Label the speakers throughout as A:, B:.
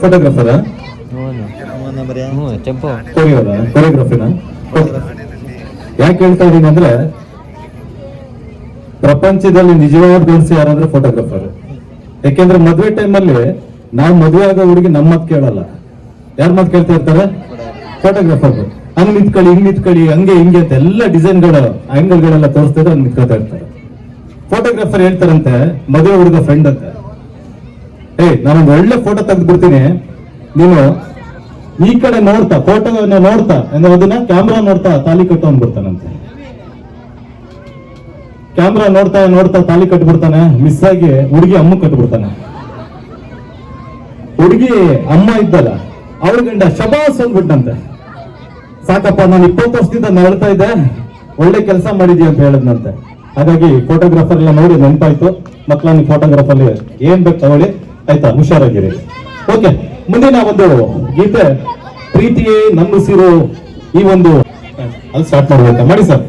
A: ಫೋಟೋಗ್ರಾಫರ ಕೊರಿಯೋಗ್ರಫಿನ ಯಾಕೆ ಹೇಳ್ತಾ ಇದೀನಿ ಅಂದ್ರೆ ಪ್ರಪಂಚದಲ್ಲಿ ನಿಜವಾದ ಗಂಡಸು ಯಾರಂದ್ರೆ ಫೋಟೋಗ್ರಾಫರ್. ಯಾಕೆಂದ್ರೆ ಮದ್ವೆ ಟೈಮಲ್ಲಿ ನಾವು ಮದುವೆ ಆಗೋ ಹುಡುಗಿ ನಮ್ಮ ಮಾತು ಕೇಳಲ್ಲ, ಯಾರ ಮಾತು ಕೇಳ್ತಾ ಇರ್ತಾರೆ? ಫೋಟೋಗ್ರಾಫರ್. ಹಂಗ್ ನಿಂತ್ಕೊಳ್ಳಿ, ಹಿಂಗ್ ನಿಂತ್ಕೊಳ್ಳಿ, ಹಂಗೆ ಹಿಂಗೆ ಅಂತ ಎಲ್ಲ ಡಿಸೈನ್ಗಳು ಆಂಗಲ್ಗಳೆಲ್ಲ ತೋರಿಸ್ತಿದ್ರೆ ಹಂಗ್ ನಿಂತ್ಕೊತಾ ಇರ್ತಾರೆ. ಫೋಟೋಗ್ರಾಫರ್ ಹೇಳ್ತಾರಂತೆ ಮದುವೆ ಹುಡುಗ ಫ್ರೆಂಡ್ ಅಂತ, ನಾನೊಂದು ಒಳ್ಳೆ ಫೋಟೋ ತೆಗೆದು ಬಿಡ್ತೀನಿ, ನೀನು ಈ ಕಡೆ ನೋಡ್ತಾ ಫೋಟೋ ನೋಡ್ತಾ ಅದನ್ನ ಕ್ಯಾಮ್ರಾ ನೋಡ್ತಾ ತಾಲಿ ಕಟ್ಟು ಅಂದ್ಬಿಡ್ತಾನಂತೆ. ಕ್ಯಾಮ್ರಾ ನೋಡ್ತಾ ನೋಡ್ತಾ ತಾಲಿ ಕಟ್ಬಿಡ್ತಾನೆ, ಮಿಸ್ ಆಗಿ ಹುಡುಗಿ ಅಮ್ಮ ಕಟ್ಬಿಡ್ತಾನೆ. ಹುಡುಗಿ ಅಮ್ಮ ಇದ್ದಲ್ಲ, ಅವಳ ಗಂಡ ಶಬಾಸ್ ಅಂದ್ಬಿಟ್ಟಂತೆ, ಸಾಕಪ್ಪ ನಾನು 20 ವರ್ಷದಿಂದ ನಳ್ತಾ ಇದ್ದೆ, ಒಳ್ಳೆ ಕೆಲಸ ಮಾಡಿದ್ಯಾ ಅಂತ ಹೇಳದ್ನಂತೆ. ಹಾಗಾಗಿ ಫೋಟೋಗ್ರಾಫರ್ ಎಲ್ಲ ನೋಡಿ ನೆನಪಾಯ್ತು, ಮಕ್ಕಳ ಫೋಟೋಗ್ರಾಫರ್ ಏನ್ ಬೇಕು ತಗೊಳ್ಳಿ, ಆಯ್ತಾ, ಹುಷಾರಾಗಿರಿ. ಓಕೆ, ಮುಂದಿನ ಒಂದು ಗೀತೆ ಪ್ರೀತಿಯೇ ನಮ್ಮುಸಿರು, ಈ ಒಂದು ಅಲ್ಲಿ ಸ್ಟಾರ್ಟ್ ಮಾಡ್ಬೇಕಾ? ಮಾಡಿ ಸರ್.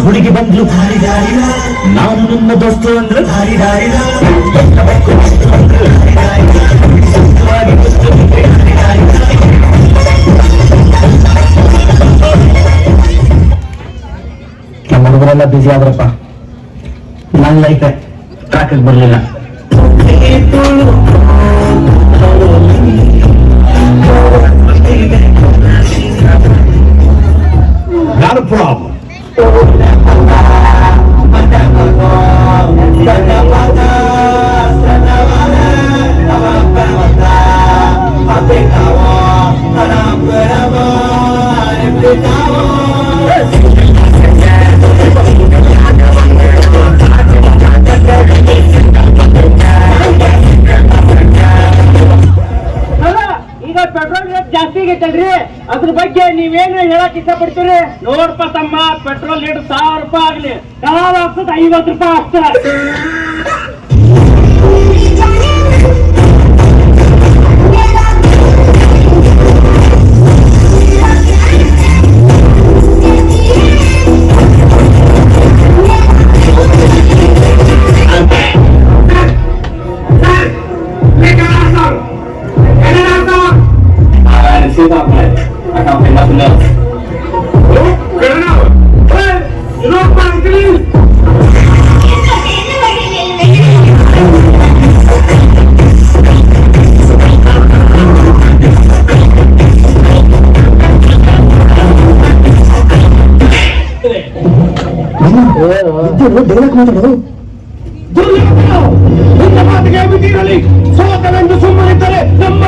B: ಹುಡುಗಿ ಬಂದ್ಲು ಭಾರಿ ದಾರಿನ, ನಾನು ನನ್ನ ದೋಸ್ತು ಅಂದ್ರೆ ಭಾರಿ ದಾರಿನ, ನಮ್ಮ ಹುಡುಗರೆಲ್ಲ ಬಿಸಿ ಆದ್ರಪ್ಪ, ನನ್ನ ಲೈಫ್ ಟ್ರಾಕಿಗೆ ಬರ್ಲಿಲ್ಲ. Not a problem.
C: ಈಗ ಪೆಟ್ರೋಲ್ ರೇಟ್ ಜಾಸ್ತಿ ಆಗೈತಲ್ರಿ, ಅದ್ರ ಬಗ್ಗೆ ನೀವೇನು ಹೇಳಕ್ ಇಷ್ಟಪಡ್ತೀರಿ? ನೋಡ್ಪ ತಮ್ಮ, ಪೆಟ್ರೋಲ್ ಲೀಟರ್ 1000 ರೂಪಾಯಿ ಆಗ್ಲಿ, ಕಲಾವ ಆಗ್ತದ 50 ರೂಪಾಯಿ ಆಗ್ತದ.
B: ಮಧ್ಯೆ ಡೈಲಾಗ್ ಮಾತಾಡು.
C: ನಿನ್ನ ಮಾತಿಗೆ ಬಿಟ್ಟಿರಲಿ, ಸೋತವೆಂದು ಸುಮ್ಮನಿದ್ದರೆ ನಮ್ಮ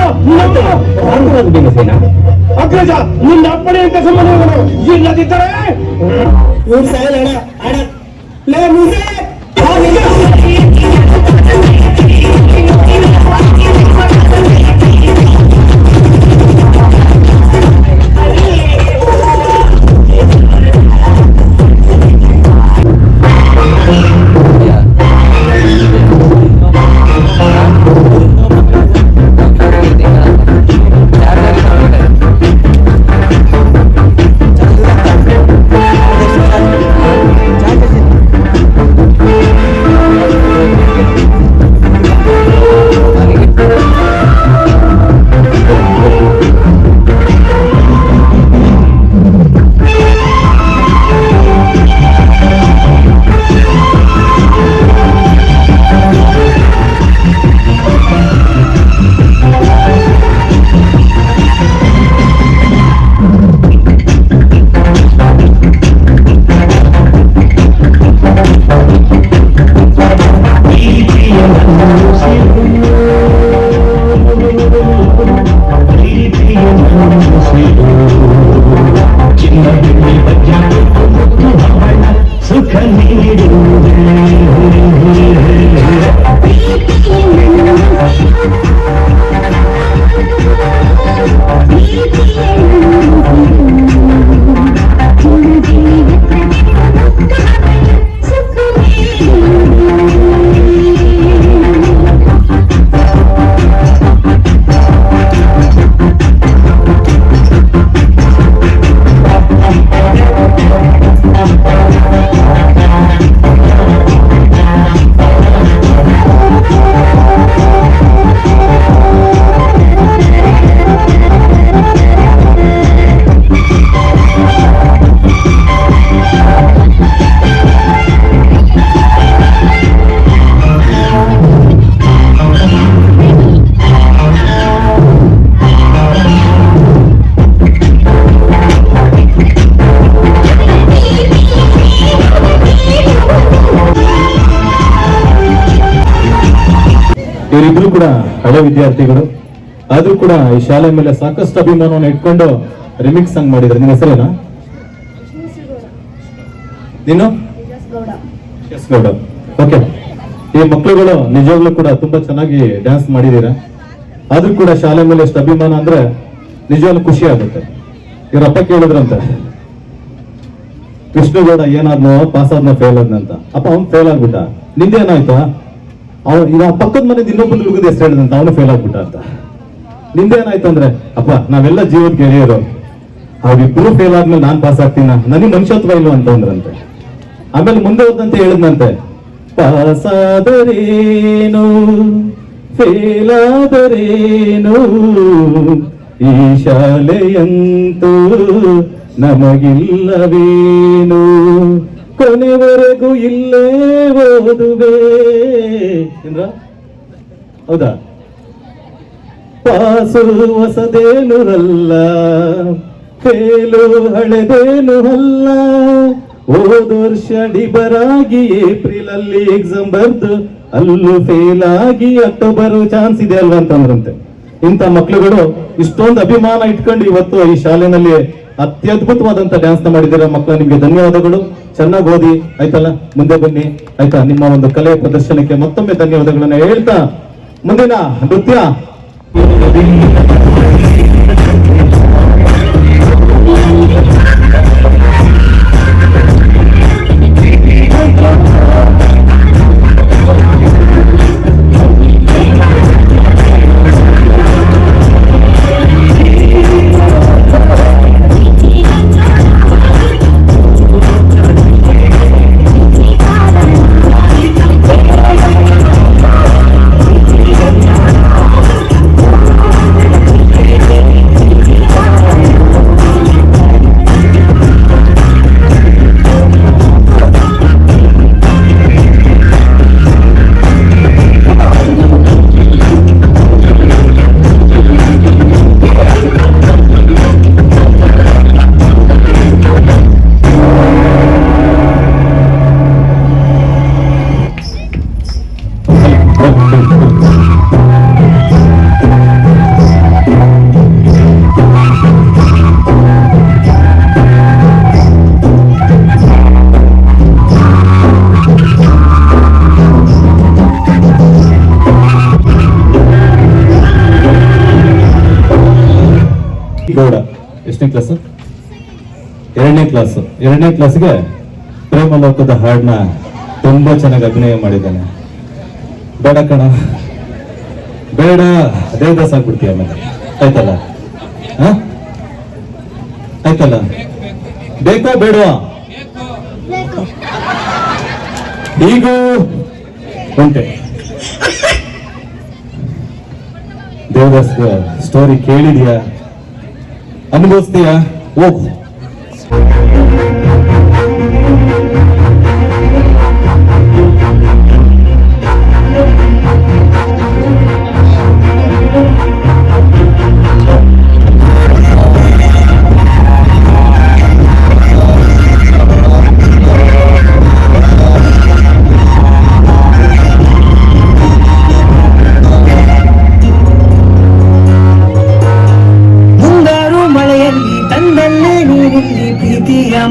B: ಭೀಮಸೇನ
C: ಅಗ್ರಜ ನಿನ್ನ ಅಪ್ಪಣೆಯಂತೆ ಸುಮ್ಮನೆ ಇಲ್ಲದಿದ್ದರೆ
B: ಇವ್ರು ಸಾಯಲ್ಲ ಅಣ್ಣ. ಲೇ ಮುಸೆ ಸುಖ ನೀಡುವುದೇ
A: ಇವರಿಬ್ರು ಕೂಡ ಹಳೆ ವಿದ್ಯಾರ್ಥಿಗಳು, ಆದ್ರೂ ಕೂಡ ಈ ಶಾಲೆ ಮೇಲೆ ಸಾಕಷ್ಟು ಅಭಿಮಾನವನ್ನು ಇಟ್ಕೊಂಡು ರಿಮಿಕ್ಸ್ ಸಾಂಗ್ ಮಾಡಿದ್ರು. ನಿನ್ನ ಹೆಸರೇನಾ? ನೀನು? ಎಸ್ ಗೌಡ. ಓಕೆ, ಈ ಮಕ್ಕಳುಗಳು ನಿಜವಾಗ್ಲೂ ಕೂಡ ತುಂಬಾ ಚೆನ್ನಾಗಿ ಡ್ಯಾನ್ಸ್ ಮಾಡಿದೀರ. ಆದ್ರೂ ಕೂಡ ಶಾಲೆ ಮೇಲೆ ಎಷ್ಟು ಅಭಿಮಾನ ಅಂದ್ರೆ ನಿಜವಾಗ್ಲೂ ಖುಷಿ ಆಗುತ್ತೆ. ಇವ್ರಪ್ಪ ಕೇಳಿದ್ರಂತೆ, ಕೃಷ್ಣಗೌಡ ಏನಾದ್ನೋ ಪಾಸ್ ಆದ್ನೋ ಫೇಲ್ ಆದ್ನಂತ. ಅಪ್ಪ ಅವ್ನು ಫೇಲ್ ಆಗ್ಬಿಟ್ಟ, ನಿಂದೇನಾಯ್ತಾ? ಅವ್ನು ಪಕ್ಕದ ಮನೆಯಿಂದ ಇನ್ನೊಬ್ಬನ ಹುಡುಗದ ಹೆಸರು ಹೇಳಿದಂತ, ಅವನು ಫೇಲ್ ಆಗ್ಬಿಟ್ಟ ಅಂತ. ನಿಂದೇನಾಯ್ತು ಅಂದ್ರೆ, ಅಪ್ಪ ನಾವೆಲ್ಲ ಜೀವದ ಗೆಳೆಯರು, ಅವ್ರಿಬ್ರು ಫೇಲ್ ಆದ್ಮೇಲೆ ನಾನ್ ಪಾಸ್ ಆಗ್ತೀನ, ನನಗೆ ಮನುಷ್ಯತ್ವ ಇಲ್ಲ ಅಂತ ಅಂದ್ರಂತೆ. ಆಮೇಲೆ ಮುಂದೆ ಹೋದಂತೆ ಹೇಳಿದ್ನಂತೆ, ಪಾಸ್ ಆದರೇನು ಫೇಲ್ ಆದರೇನು, ಈ ಶಾಲೆಯಂತೂ ನಮಗಿಲ್ಲವೇನು, ಕೊನೆವರೆಗೂ ಇಲ್ಲೇ ಓದುವೆ ಎಂದ್ರ. ಹೌದಾ? ಪಾಸು ಹೊಸದೇನು ಅಲ್ಲ, ಫೇಲು ಹಳೆದೇನು ಅಲ್ಲ, ಹೋದ ವರ್ಷ ಡಿಬರಾಗಿ ಏಪ್ರಿಲ್ ಅಲ್ಲಿ ಎಕ್ಸಾಮ್ ಬರ್ದು ಅಲ್ಲೂ ಫೇಲ್ ಆಗಿ ಅಕ್ಟೋಬರ್ ಚಾನ್ಸ್ ಇದೆ ಅಲ್ವಾ ಅಂತಂದ್ರಂತೆ. ಇಂಥ ಮಕ್ಳುಗಳು ಇಷ್ಟೊಂದು ಅಭಿಮಾನ ಇಟ್ಕೊಂಡು ಇವತ್ತು ಈ ಶಾಲೆನಲ್ಲಿ ಅತ್ಯದ್ಭುತವಾದಂತ ಡ್ಯಾನ್ಸ್ ನ ಮಾಡಿದ್ದೀರಾ. ಮಕ್ಕಳ ನಿಮ್ಗೆ ಧನ್ಯವಾದಗಳು. ಚೆನ್ನಾಗಿ ಓದಿ ಆಯ್ತಲ್ಲ, ಮುಂದೆ ಬನ್ನಿ ಆಯ್ತಾ. ನಿಮ್ಮ ಒಂದು ಕಲೆಯ ಪ್ರದರ್ಶನಕ್ಕೆ ಮತ್ತೊಮ್ಮೆ ಧನ್ಯವಾದಗಳನ್ನ ಹೇಳ್ತಾ ಮುಂದಿನ ನೃತ್ಯ 2ನೇ ಕ್ಲಾಸ್ 2ನೇ ಕ್ಲಾಸ್ಗೆ ಪ್ರೇಮಲೋಕದ ಹಾಡನ್ನ ತುಂಬಾ ಚೆನ್ನಾಗಿ ಅಭಿನಯ ಮಾಡಿದ್ದಾನೆ. ಬೇಡ ಕಣ, ಬೇಡ, ದೇವದಾಸ್ ಆಗ್ಬಿಡ್ತೀಯ ಆಮೇಲೆ. ಆಯ್ತಲ್ಲ? ಹ? ಆಯ್ತಲ್ಲ? ಬೇಕೋ ಬೇಡವಾ? ಈಗೂ ಉಂಟೆ. ದೇವದಾಸ್ ಸ್ಟೋರಿ ಕೇಳಿದ್ಯಾ? ಅನುಭವಿಸ್ತೀಯಾ? ಹೋಗು.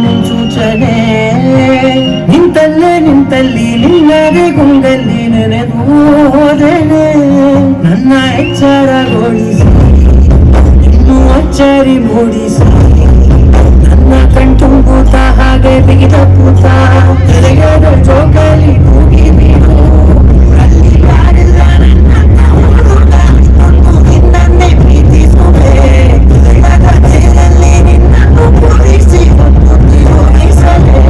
D: ಮುನ್ಸೂಚನೆ ನಿಂತಲ್ಲಿ ನಿನ್ನದೇ ಗುಂಗಲ್ಲಿ ನೆನೆದು ಹೋದನೆ. ನನ್ನ ಎಚ್ಚರಗೊಳಿಸಿ ಇನ್ನು ಅಚ್ಚರಿ ಮೂಡಿಸಿ ನನ್ನ ಕಣ್ತುಂಬೂತ ಹಾಗೆ ಬಿಗಿದ ಕೂತ ಹೃದಯದ ಜೋಕಾಲಿ ಕೂಗಿ ಬೀರು ಅಲ್ಲಿ ಯಾರಿಲ್ಲ ನನ್ನ ಹುಡುಗ ನಿನ್ನನ್ನೇ ಪ್ರೀತಿಸುವೆ. ಹೃದಯದ ತೇರಲ್ಲಿ ನಿನ್ನನ್ನು ಕೂರಿಸಿ ಹೋಗಿಸಲೇ.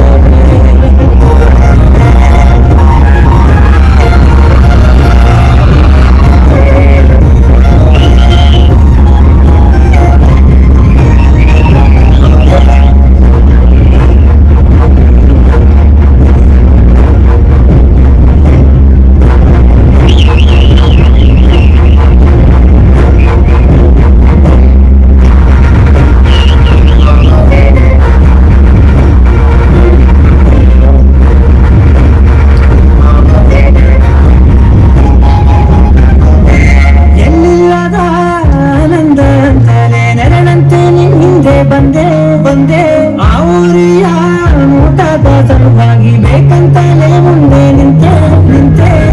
D: ಬಂದೆ ಆ ಊರಿಯ ಊಟದ ಸಲುವಾಗಿ ಬೇಕಂತಲೇ ಮುಂದೆ ನಿಂತೆ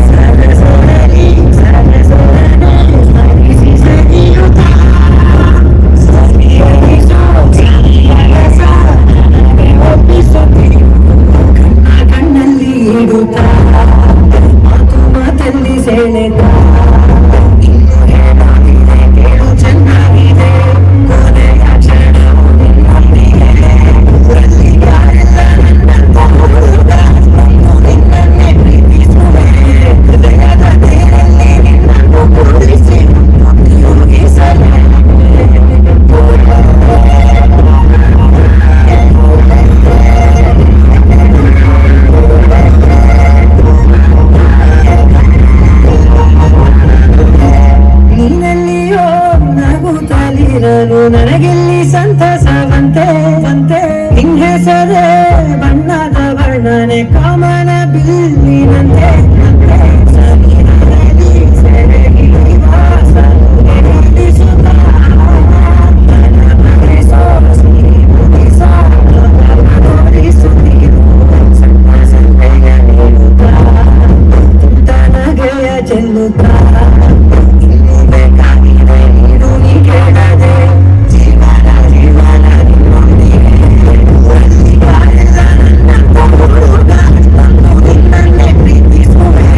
D: ಸರಸರಲಿ ಸರಿಸಿ ಸರಿಯುತ್ತ ಸರಿಯಿಸೋ ಸರಿಯಸ ನನಗೆ ಒಪ್ಪಿಸುತ್ತೀರು ಕಣ್ಣಲ್ಲಿ ಇಡುತ್ತ ಮಾತಲ್ಲಿ ಸೆಳೆದ ಇನ್ನು ಹೇಳಾಗಿದೆ ಕೇಳು ಚೆನ್ನಾಗಿದೆ ಕೊನೆಯ ಕ್ಷಣವು ನಿನ್ನನ್ನೇ ಪ್ರೀತಿಸುವೆ. ಹೃದಯದ ತೇರಲ್ಲಿ ನಿನ್ನನ್ನು ಕೂರಿಸಿ ಯೋಗಿಸಲೇ. ನೀನಲ್ಲಿಯೋ ನಗುತ್ತಲಿರಲು ನನಗಿಲ್ಲಿ ಸಂತಸವಂತೆ ನಿನ್ನ ಹೆಸರೇ ಬಣ್ಣದ ವರ್ಣನೆ ಕಾಮನ ಬಿಲ್ಲಿನಂತೆ ಸನಿಹದಲ್ಲಿ ಸೆರೆಹಿಡಿದ ಸಲುಗೆಡಿಸುತ್ತ ನನಮರಿಸೋ ಸಿಹಿ ಮುಗಿಸೋ ತೋರಿಸುತ್ತೀರು ಸಣ್ಣ ಸನ್ನೆಯ ನೀಡುತ್ತ ತನಗೆಯ ಚೆಲ್ಲುತ್ತ ಇನ್ನು ಬೇಕಾಗಿದೆ ನೀಡು ನೀ ಕೇಳದೆ ಜೀವನ ನಿನ್ನೊಂದಿಗೆ ಹುಡುಗ ನಾನು ನಿನ್ನನ್ನೇ ಪ್ರೀತಿಸುವೆ.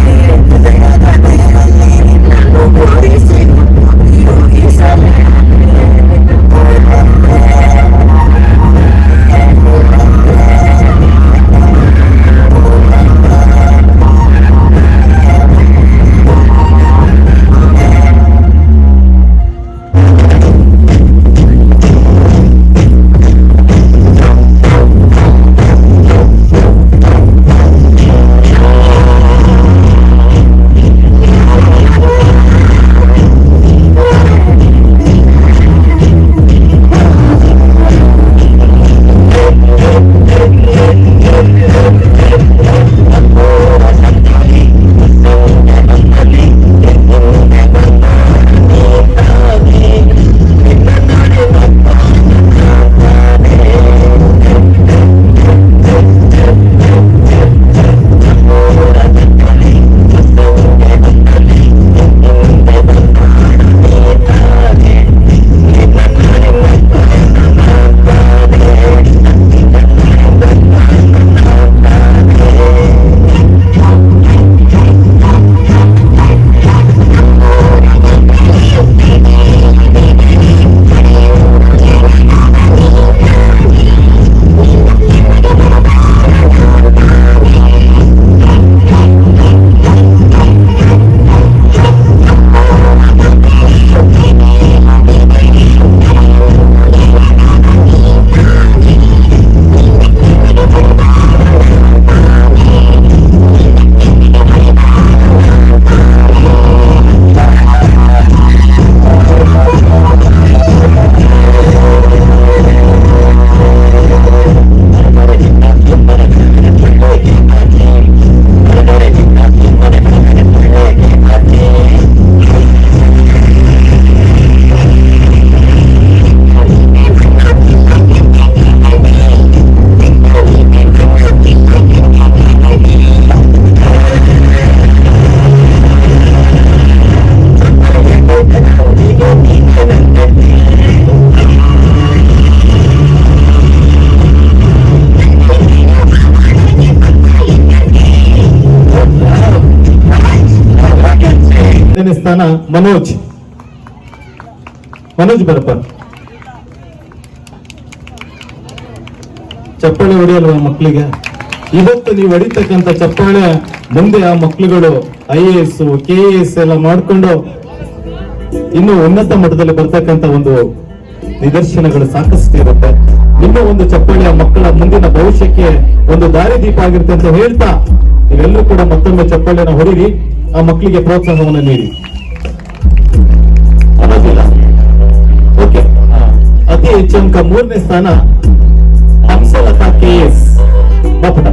A: ಮನೋಜ್ ಬರಪ್ಪ. ಚಪ್ಪಾಳೆ ಹೊಡೆಯಲ್ವ ಮಕ್ಕಳಿಗೆ? ಇವತ್ತು ನೀವು ಹೊಡಿತಕ್ಕಂಥ ಚಪ್ಪಾಳೆ ಮುಂದೆ ಆ ಮಕ್ಕಳುಗಳು IAS KAS ಎಲ್ಲ ಮಾಡ್ಕೊಂಡು ಇನ್ನು ಉನ್ನತ ಮಟ್ಟದಲ್ಲಿ ಬರ್ತಕ್ಕಂಥ ಒಂದು ನಿದರ್ಶನಗಳು ಸಾಕಷ್ಟು ಇರುತ್ತೆ. ನಿಮ್ಮ ಒಂದು ಚಪ್ಪಾಳೆ ಆ ಮಕ್ಕಳ ಮುಂದಿನ ಭವಿಷ್ಯಕ್ಕೆ ಒಂದು ದಾರಿದೀಪ ಆಗಿರುತ್ತೆ ಅಂತ ಹೇಳ್ತಾ ನೀವೆಲ್ಲರೂ ಕೂಡ ಮತ್ತೊಮ್ಮೆ ಚಪ್ಪಾಳೆನ ಹೊಡೀರಿ, ಆ ಮಕ್ಕಳಿಗೆ ಪ್ರೋತ್ಸಾಹವನ್ನು ನೀಡಿ. ಅನ್ನೋದಿಲ್ಲ. ಓಕೆ, ಅತಿ ಹೆಚ್ಚು ಅಂಕ 3ನೇ ಸ್ಥಾನ ಹಂಸಲತಾ KS ಬಾಪುಟ.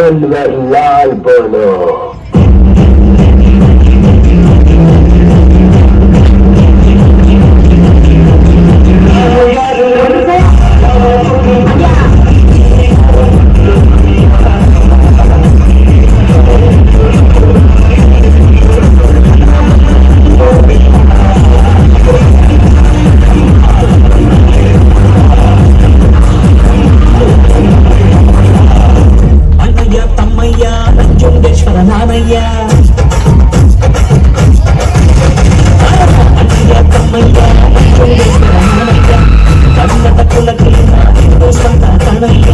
E: अनवरलाल बोलो।
B: ಅಣ್ಣಯ್ಯ ತಮ್ಮಯ್ಯ ನಂಜುಂಡೇಶ್ವರ ನಾನಯ್ಯ ಅಣ್ಣಯ್ಯ ತಮ್ಮಯ್ಯ ನಂಜುಂಡೇಶ್ವರ ನಾನಯ್ಯ ಕನ್ನಡ ಕುಲಕ್ಕೆ ನಾನಿಂದು ಸ್ವಂತ ಕಣಯ್ಯ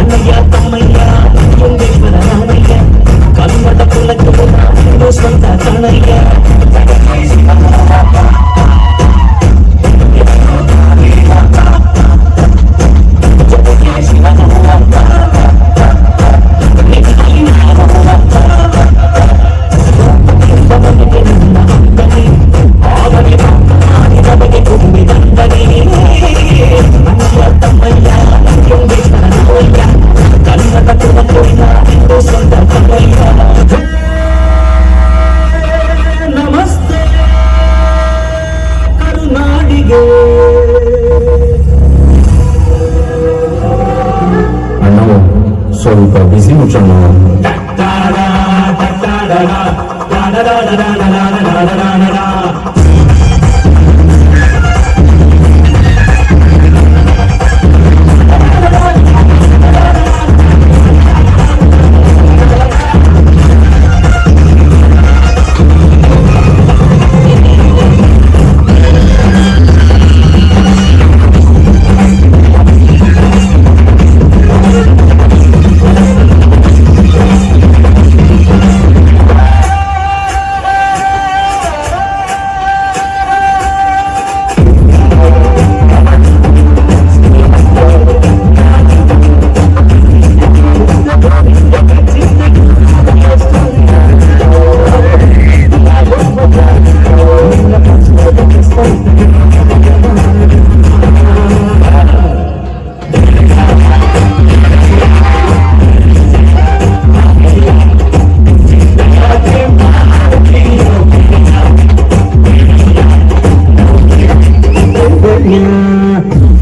B: ಅಣ್ಣಯ್ಯ ತಮ್ಮಯ್ಯ ನಂಜುಂಡೇಶ್ವರ ನಾನಯ್ಯ ಕನ್ನಡ ಕುಲಕ್ಕೆ ನಾನಿಂದು ಸ್ವಂತ ಕಣಯ್ಯ ನಮಸ್ತೆ ಕರುನಾಡಿಗೆ
E: ಅಣ್ಣ ಸ್ವಲ್ಪ ಬಿಸಿ ಮುಚ್ಚಣ್ಣ.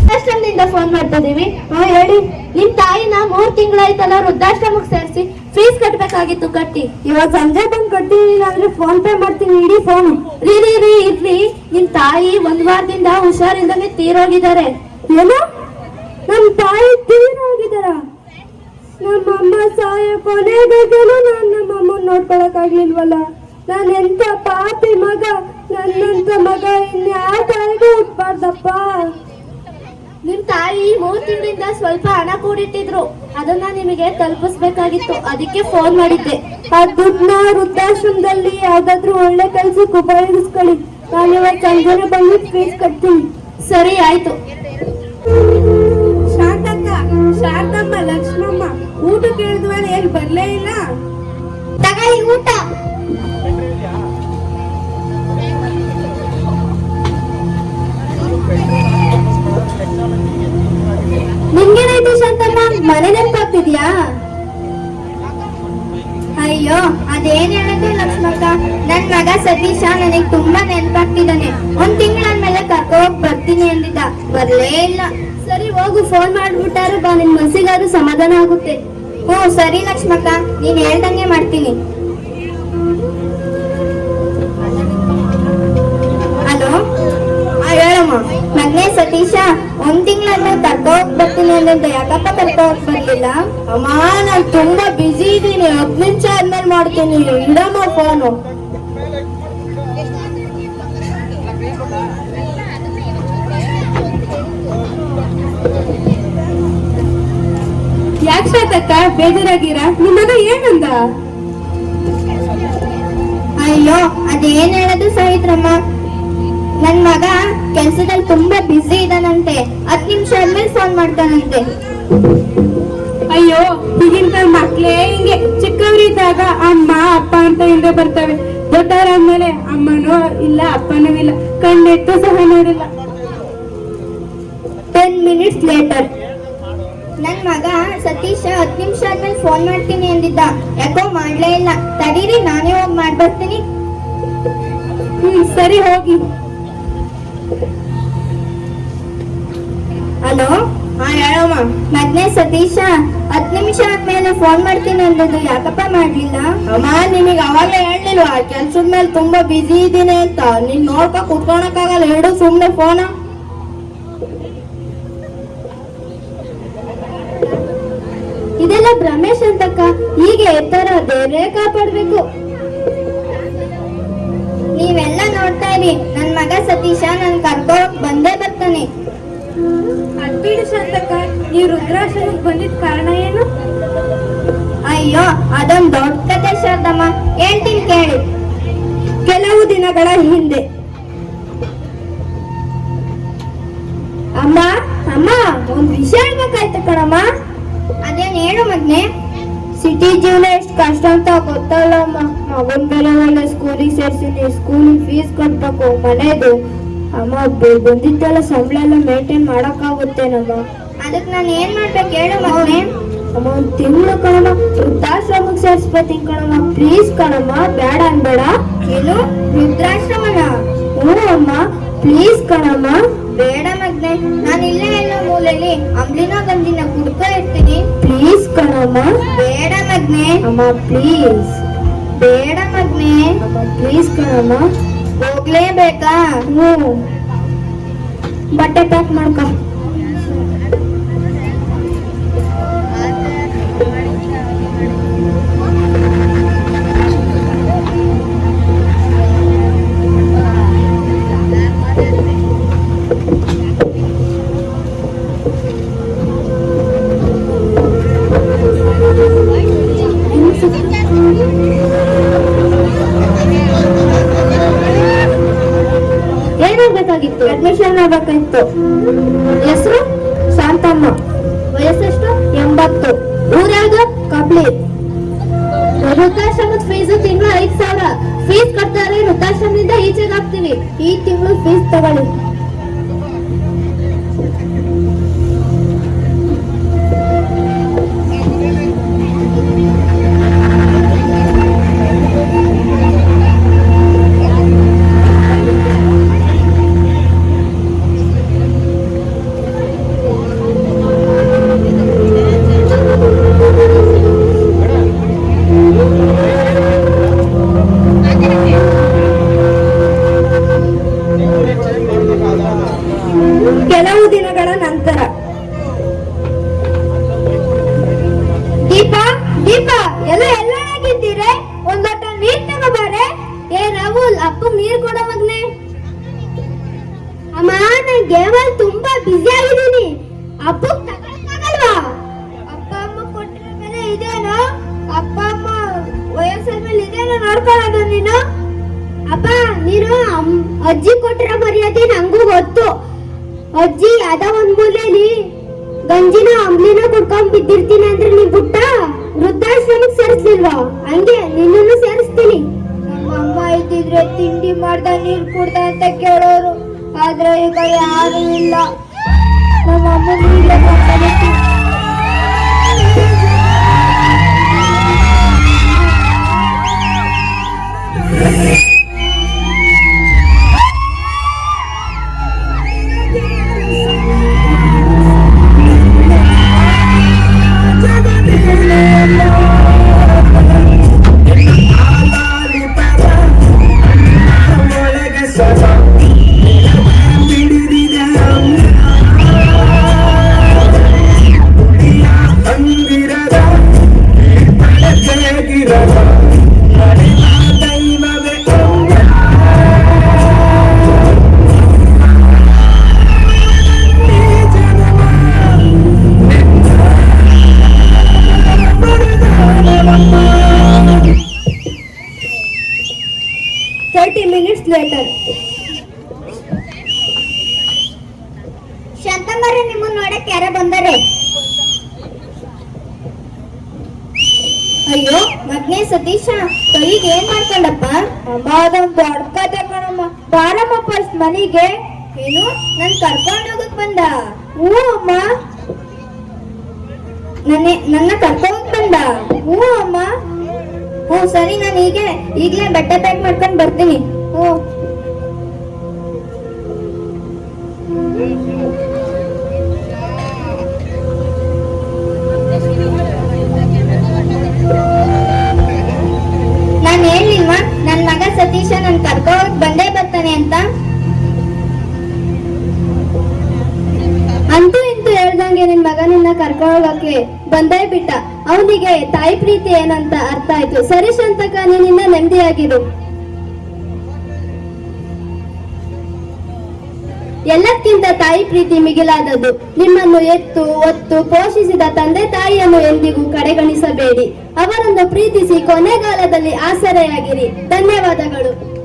F: ವೃದ್ಧಾಶ್ರಮದಿಂದ ಫೋನ್ ಮಾಡ್ತಾ ಇದೀವಿ. ಹೇಳಿ, ನಿಮ್ ತಾಯಿನ 3 ತಿಂಗಳಾಯ್ತಲ್ಲ ವೃದ್ಧಾಶ್ರಮಕ್ಕೆ ಸೇರಿಸಿ ಫೀಸ್ ಕಟ್ಬೇಕಾಗಿತ್ತು, ಕಟ್ಟಿ. ಇವಾಗ ಸಂಜೆ ಬಂದು ಕಟ್ಟಿಲ್ಲ ಅಂದ್ರೆ ಫೋನ್ ಪೇ ಮಾಡ್ತೀನಿ, ಇಡೀ ಫೋನ್. ರೀ ಇರ್ಲಿ, ನಿಮ್ ತಾಯಿ 1 ವಾರದಿಂದ ಹುಷಾರಿಲ್ದಂಗೆ ತೀರೋಗಿದ್ದಾರೆ. ಏನು, ನಮ್ ತಾಯಿ ತೀರೋಗಿದಾರ? ನಮ್ಮಮ್ಮ ಸಾಯ ಕೊನೆಗಾಗೇನು ನಾನು ನಮ್ಮಮ್ಮ ನೋಡ್ಕೊಳಕ್ ಆಗ್ಲಿಲ್ವಲ್ಲ. ನಾನು ಎಂತ ಪಾಪಿ ಮಗ, ನನ್ನಂತ ಮಗ ಇನ್ಯಾವ ತಾಯಿಗೂ ಹುಟ್ಬಾರ್ದಪ್ಪ. ನಿಮ್ ತಾಯಿ 3 ತಿಂಗಳಿಂದ ಸ್ವಲ್ಪ ಹಣ ಕೂಡಿಟ್ಟಿದ್ರು, ಅದನ್ನ ನಿಮಗೆ ತಲುಪಿಸ್ಬೇಕಾಗಿತ್ತು, ಅದಕ್ಕೆ ಫೋನ್ ಮಾಡಿದ್ದೆ. ಆ ದುಡ್ಡನ್ನ ವೃದ್ಧಾಶ್ರಮದಲ್ಲಿ ಯಾವ್ದಾದ್ರು ಒಳ್ಳೆ ಕೆಲ್ಸಕ್ಕೆ ಉಪಯೋಗಿಸ್ಕೊಳ್ಳಿ. ನಾನು ಇವತ್ತು ಸಂಜೆನೆ ಬಂದು ಫೀಸ್ ಕಟ್ತೀನಿ. ಸರಿ, ಆಯ್ತು. ಶಾರದಮ್ಮ, ಲಕ್ಷ್ಮಮ್ಮ ಊಟ ಕೇಳಿದ್ಮೇಲೆ ಏನ್ ಬರ್ಲೇ ಇಲ್ಲ. ತಗೊಳ್ಳಿ ಊಟ. ನಿಮ್ಗೇನಾಯ್ತು ಶಾಂತಮ್ಮ, ಮನೆ ನೆನಪಾಗ್ತಿದ್ಯಾ? ಅಯ್ಯೋ, ಅದೇನ್ ಹೇಳೋದು ಲಕ್ಷ್ಮಕ್ಕ, ನನ್ ಮಗ ಸತೀಶ ನನಗೆ ತುಂಬಾ ನೆನಪಾಗ್ತಿದ್ದಾನೆ. 1 ತಿಂಗಳಾದ್ಮೇಲೆ ಕರ್ಕೋಗ್ ಬರ್ತೀನಿ ಅಂದಿದ್ದ, ಬರ್ಲೇ ಇಲ್ಲ. ಸರಿ ಹೋಗು, ಫೋನ್ ಮಾಡ್ಬಿಟ್ಟಾರು ಬಾ, ನಿನ್ ಮನಸ್ಸಿಗಾದ್ರೂ ಸಮಾಧಾನ ಆಗುತ್ತೆ. ಹ್ಞೂ ಸರಿ ಲಕ್ಷ್ಮಕ್ಕ, ನೀನ್ ಹೇಳ್ದಂಗೆ ಮಾಡ್ತೀನಿ. ಹಲೋ, ಹೇಳಮ್ಮ. ಮಗನೇ ಸತೀಶ, 1 ತಿಂಗಳಾದ್ಮೇಲೆ ಕರ್ಕೋಗ್ ಬರ್ತೀನಿ ಅಂದಂತ, ಯಾಕಪ್ಪ ಕರ್ಕೋಗ್ ಬರ್ಲಿಲ್ಲ? ಅಮ್ಮ, ನಾನ್ ತುಂಬಾ ಬಿಸಿ ಇದ್ದೀನಿ, 10 ನಿಮಿಷ ಆದ್ಮೇಲೆ ಮಾಡ್ತೀನಿ, ಇಡಮ್ಮ ಫೋನು. ಯಾಕೆ ಶ್ವೇತಕ್ಕ ಬೇಜಾರಾಗಿರ? ನಿಮ್ಮ ಮಗ ಏನಂದ? ಅಯ್ಯೋ, ಅದೇನ್ ಹೇಳೋದು ಸಹಿತ್ರಮ್ಮ, ನನ್ ಮಗ ಕೆಲ್ಸದಲ್ಲಿ ತುಂಬಾ ಬ್ಯುಸಿ ಇದಾನಂತೆ, 10 ನಿಮಿಷ ಆದ್ಮೇಲೆ ಫೋನ್ ಮಾಡ್ತಾನಂತೆ. ಅಯ್ಯೋ, ಈಗಿನ ಮಕ್ಳೇ ಹಿಂಗೆ, ಚಿಕ್ಕವರಿದ್ದಾಗ ಅಮ್ಮ ಅಪ್ಪ ಅಂತ ಹಿಂದೆ ಬರ್ತವೆ, ದೊಡ್ಡವರಾದ್ಮೇಲೆ ಅಮ್ಮನೂ ಇಲ್ಲ ಅಪ್ಪನೂ ಇಲ್ಲ, ಕಣ್ಣೆತ್ತು ಸಹ ನೋಡಿಲ್ಲ. 10 minutes later. ನನ್ ಮಗ ಸತೀಶ 10 ನಿಮಿಷ ಆದ್ಮೇಲೆ ಫೋನ್ ಮಾಡ್ತೀನಿ ಅಂದಿದ್ದ, ಯಾಕೋ ಮಾಡ್ಲೇ ಇಲ್ಲ. ತಡೀರಿ, ನಾನೇ ಹೋಗಿ ಮಾಡ್ಬರ್ತೀನಿ. ಸರಿ ಹೋಗಿ. ಹಲೋ, ಹಾ ಹೇಳಮ್ಮ. ಮಗ್ನೆ ಸತೀಶ 10 ನಿಮಿಷ ಆದ್ಮೇಲೆ ಫೋನ್ ಮಾಡ್ತೀನಿ ಅಂದದ್ದು, ಯಾಕಪ್ಪ ಮಾಡ್ಲಿಲ್ಲ? ಅಮ್ಮ ನಿನಗೆ ಅವಾಗಲೇ ಹೇಳಲಿಲ್ವಾ ಕೆಲ್ಸದ ಮೇಲೆ ತುಂಬಾ ಬಿಸಿ ಇದ್ದೀನಿ ಅಂತ? ನೀನ್ ನೋಡ್ಕೊ ಕುತ್ಕೊಳಕ್ಕಾಗಲ್ಲ, ಹೇಳು ಸುಮ್ನೆ ಫೋನ. ಇದೆಲ್ಲ ಭ್ರಮೇಶ್ ಅಂತಕ್ಕ, ಹೀಗೆ ಎತ್ತರ ದೇವ್ರೇ ಕಾಪಾಡ್ಬೇಕು. ನೀವೆಲ್ಲ ನೋಡ್ತಾ ಇರಿ, ನನ್ ಮಗ ಸತೀಶ ನನ್ ಕರ್ಕೋಕ್ ಬಂದೇ ಬರ್ತಾನೆ. ಅದ್ಬಿಡು ಶಾಂತಕ್ಕ, ನೀವ್ ರುದ್ರಾಶ್ರಮಕ್ಕೆ ಬಂದಿದ್ ಕಾರಣ ಏನು? ಅಯ್ಯೋ, ಅದೊಂದ್ ದೊಡ್ಡ ಕಥೆ ಶಾರದಮ್ಮ, ಹೇಳ್ತೀನಿ ಕೇಳಿ. ಕೆಲವು ದಿನಗಳ ಹಿಂದೆ ಅಮ್ಮ ಅಮ್ಮ ಒಂದ್ ವಿಷಯ ಹೇಳ್ಬೇಕಾಯ್ತು ಕಣಮ್ಮ. ಅದೇನ್ ಹೇಳು ಮಗ್ನೆ. ಸಿಟಿ ಜೀವನ ಎಷ್ಟು ಕಷ್ಟ ಅಂತ ಗೊತ್ತಲ್ಲ ಅಮ್ಮ. ಮಗನ್ ಬೇರೆ ಒಳ್ಳೆ ಸ್ಕೂಲಿಗೆ ಸೇರ್ಸಿನಿ, ಸ್ಕೂಲಿಗೆ ಫೀಸ್ ಕಟ್ಬೇಕು, ಮನೆದು. ಅಮ್ಮ ಬಂದಿದ್ದೆಲ್ಲ ಸಂಬಳ ಎಲ್ಲ ಮೇಂಟೈನ್ ಮಾಡಕ್ಕಾಗುತ್ತೇನಮ್ಮ? ಅದಕ್ಕೆ ನಾನು ಏನ್ ಮಾಡ್ಬೇಕು ಹೇಳು ಮಗನೆ. ಅಮ್ಮ ಒಂದ್ ತಿಂಗಳು ಕಣಮ್ಮ ವೃದ್ಧಾಶ್ರಮಕ್ಕೆ ಸೇರ್ಸ್ಬೇತೀನಿ ಕಣಮ್ಮ, ಪ್ಲೀಸ್ ಕಣಮ್ಮ, ಬೇಡ ಅನ್ಬೇಡ. ಏನು ವೃದ್ಧಾಶ್ರಮನ? ಹ್ಞೂ ಅಮ್ಮ, ಪ್ಲೀಸ್ ಕಣಮ್ಮ. ಬೇಡ ಮಗ್ನೆ, ನಾನು ಇಲ್ಲೇ ಎಲ್ಲೋ ಮೂಲೆಯಲ್ಲಿ ಅಂಬ್ಲಿನ ಗಂಜಿನ ಕುಡ್ಕೊ ಇರ್ತೀನಿ. ಪ್ಲೀಸ್ ಕಣಮ್ಮ. ಬೇಡ ಮಗ್ನೆ. ಅಮ್ಮ ಪ್ಲೀಸ್. ಬೇಡ ಮಗ್ನೆ. ಅಮ್ಮ ಪ್ಲೀಸ್ ಕಣಮ್ಮ. ಹೋಗ್ಲೇಬೇಕಾ? ಹ್ಞೂ. ಬಟ್ಟೆ ಪ್ಯಾಕ್ ಮಾಡ್ಕೊ. ಏನಾಗ್ಬೇಕಾಗಿತ್ತು? ಅಡ್ಮಿಷನ್ ಆಗ್ಬೇಕಾಗಿತ್ತು. ಹೆಸರು ಶಾಂತಮ್ಮ, ವಯಸ್ಸೆಷ್ಟು? 80. ಊರಾಗ ಕಬ್ಲಿ. ವೃದ್ಧಾಶ್ರಮದ ಫೀಸ್ ತಿಂಗಳು 5,000 ಫೀಸ್ ಕಟ್ತಾರೆ. ವೃದ್ಧಾಶ್ರಮದಿಂದ ಈಚೆಗೆ ಹಾಕ್ತೀನಿ. ಈ ತಿಂಗಳು ಫೀಸ್ ತಗೊಳ್ಳಿ. ಕೆಲವು ದಿನಗಳ ನಂತರ ದೀಪಾ ದೀಪಾ ಎಲ್ಲ ಆಗಿದ್ದೀರೆ, ಒಂದ್ ಲೋಟ ನೀರ್ ತಗೋಬಾರೆ. ಏ ರಾಹುಲ್, ಅಪ್ಪ ನೀರ್ ಕೊಡೋ ಮಗ್ನೆ. ಅಮ್ಮ, ನಾನು ಗೇಮಲ್ಲಿ ತುಂಬಾ ಬ್ಯುಸಿ ಆಗಿದ್ದೀನಿ, ಅಪ್ಪ ತಗೊಳಕ್ಕಾಗಲ್ವಾ? ಅಪ್ಪ ಅಮ್ಮ ಕೊಟ್ಟಿರೋ ಮೇಲೆ ಇದೇನೋ, ಅಪ್ಪ ಅಮ್ಮ ವಯಸ್ಸದ ಮೇಲೆ ಇದೇನೋ ನೋಡ್ಕೊಳ್ಳೋದು ನೀನು. ಅಪ್ಪ, ನೀನು ಅಜ್ಜಿ ಕೊಟ್ಟಿರೋ ಮರ್ಯಾದೆ ನಂಗೂ ಗೊತ್ತು. ಅಜ್ಜಿ ಅದ ಒಂದ್ ಮೂಲೆಯಲ್ಲಿ ಗಂಜಿನ ಅಂಬ್ಲಿನ ಕುಡ್ಕೊಂಡ್ ಬಿದ್ದಿರ್ತೀನಿ ಅಂದ್ರೆ ನೀ ಬಿಟ್ಟ ವೃದ್ಧಾಶ್ರಮಕ್ಕೆ ಸೇರಿಸ್ಲಿಲ್ವಾ? ಹಂಗೆ ನಿನ್ನನ್ನು ಸೇರಿಸ್ತೀನಿ. ನಮ್ಮ ಅಮ್ಮ ಇದ್ದಿದ್ರೆ ತಿಂಡಿ ಮಾಡ್ದ ನೀರ್ ಕುಡ್ದ ಅಂತ ಕೇಳೋರು, ಆದ್ರೆ ಈಗ ಯಾರು ಇಲ್ಲ. ನಮ್ಮ ಅಮ್ಮ ನೀರ್ಲೆ ಕರ್ಕೊಂಡ್ಬರ್ತೀನಿ. ಶಾಂತಮ್ಮರೇ, ನಿಮ್ಮನ್ನ ನೋಡಕ್ಕೆ ಯಾರ ಬಂದರೆ? ಅಯ್ಯೋ ಮಗ್ನೆ ಸತೀಶ, ಕೈಗೆ ಏನ್ ಮಾಡ್ಕೊಂಡಪ್ಪ? ಅಮ್ಮ, ಅದೊಂದು ದೊಡ್ಡ ಕತೆ ಕಣಮ್ಮ. ಬಾರಮ್ಮ ಫಸ್ಟ್ ಮನೆಗೆ. ಏನು, ನನ್ ಕರ್ಕೊಂಡು ಹೋಗಕ್ ಬಂದ? ಹ್ಞೂ ಅಮ್ಮ. ನನ್ನ ಕರ್ಕೊಂಡ್ ಬಂದ. ಹ್ಞೂ ಅಮ್ಮ. ಹ್ಞೂ ಸರಿ, ನಾನು ಈಗಲೇ ಬಟ್ಟೆ ಪ್ಯಾಕ್ ಮಾಡ್ಕೊಂಡು ಬರ್ತೀನಿ. ಹ್ಞೂ. ನಾನು ಹೇಳಿಲ್ವಾ ನನ್ನ ಮಗ ಸತೀಶ ನನ್ ಕರ್ಕೊಂಡ್ ಬಂದೇ ಬರ್ತಾನೆ ಅಂತ? ಅಂತೂ ಇಂತೂ ಹೇಳ್ದಂಗೆ ನಿನ್ ಮಗ ನಿನ್ನ ಕರ್ಕೊಂಡೋಗಕ್ಕೆ ಬಂದೇ ಬಿಟ್ಟ. ಅವನಿಗೆ ತಾಯಿ ಪ್ರೀತಿ ಏನಂತ ಅರ್ಥ ಆಯ್ತು. ಸರಿ ಶಾಂತಕ, ನೀನಿನ್ನ ನೆಮ್ಮದಿಯಾಗಿರು. ಎಲ್ಲಕ್ಕಿಂತ ತಾಯಿ ಪ್ರೀತಿ ಮಿಗಿಲಾದದ್ದು. ನಿಮ್ಮನ್ನು ಎತ್ತು ಒತ್ತು ಪೋಷಿಸಿದ ತಂದೆ ತಾಯಿಯನ್ನು ಎಂದಿಗೂ ಕಡೆಗಣಿಸಬೇಡಿ. ಅವರನ್ನು ಪ್ರೀತಿಸಿ ಕೊನೆಗಾಲದಲ್ಲಿ ಆಸರೆಯಾಗಿರಿ. ಧನ್ಯವಾದಗಳು.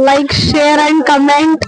G: like, share and comment.